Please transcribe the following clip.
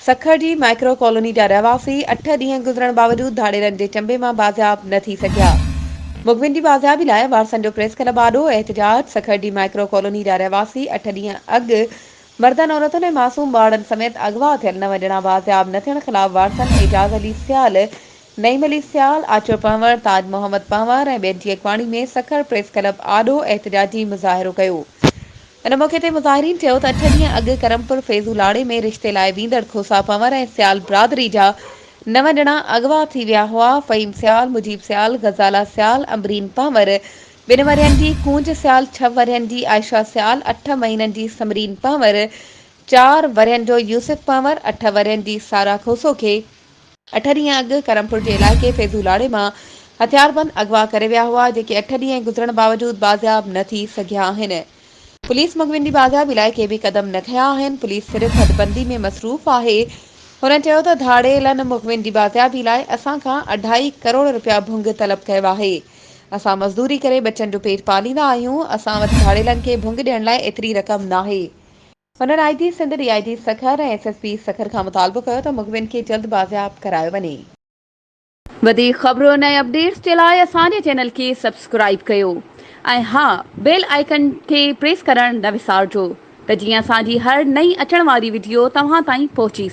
सखर जी micro colony जा रहवासी 8 ॾींहं गुज़रण बावजूद धाड़ेरनि जे चंबे मां बाज़ियाब न थी सघिया। मुखबिन जी बाज़ियाबी लाइ वारसन जो प्रेस क्लब आॾो एहतजाज। सखर जी माइक्रो कॉलोनी जा रहवासी 8 ॾींहं अॻु मर्दनि औरतुनि ऐं मासूम ॿारनि समेत अगवा थियल 9 ॼणा बाज़ियाब न थियण ख़िलाफ़ वारसन एजाज़ अली सियाल, नईम अली सियाल, आचो पंवर, ताज मोहम्मद पंवर ऐं ॿियनि जी अॻवानी में सखर प्रेस क्लब आॾो एहतजाजी मुज़ाहिरो कयो। इन मौक़े ते मुज़ाहिरीन चयो त 8 ॾींहं अॻु करमपुर फैज़ूलाड़े में रिश्ते लाइ वींदड़ खोसा पंवर ऐं सियाल बिरादरी जा 9 ॼणा अगवा थी विया हुआ। फ़हीम सियाल, मुजीब सियाल, गज़ाला सियाल, अमरीन पंवर, 2 वरियनि जी कूंज सियाल, 6 वरियनि जी आयशा सियाल, 8 महीननि जी समरीन पंवर, 4 वरियनि जो यूसुफ पंवर, 8 वरियनि जी सारा खोसो खे 8 ॾींहं अॻु करमपुर जे इलाइक़े फैज़ूलाड़े मां हथियारबंद अगवा करे विया हुआ, जेके 8 ॾींहं गुज़रण बावजूद बाज़ियाब न थी सघिया आहिनि। पुलिस मुखबिन जी बाज़ियाबी लाइ के बि क़दम न खंया आहिनि। पुलिस सिर्फ़ हदबंदी में मसरूफ़ आहे। हुननि चयो त धाड़ेलनि मुखबिन जी बाज़ियाबी लाइ असां खां 2.5 करोड़ रुपया भुंग तलब कयो आहे। असां मज़दूरी करे बच्चनि जो पेट पालींदा आहियूं। असां वटि धाड़ेलनि खे भुंग ॾियण लाइ एतिरी रक़म नाहे। हुननि आईजी सिंध, डीआईजी सखर ऐं एसएसपी सखर खां मुतालबो कयो त मुखबिन खे जल्द बाज़ियाब करायो वञे। वधीक ख़बरुनि ऐं अपडेट्स जे लाइ असांजे चैनल खे सब्सक्राइब कयो ऐं हा, बेल आइकन खे प्रेस करणु न विसारिजो त जीअं असांजी हर नई अचण वारी वीडियो तव्हां ताईं पहुची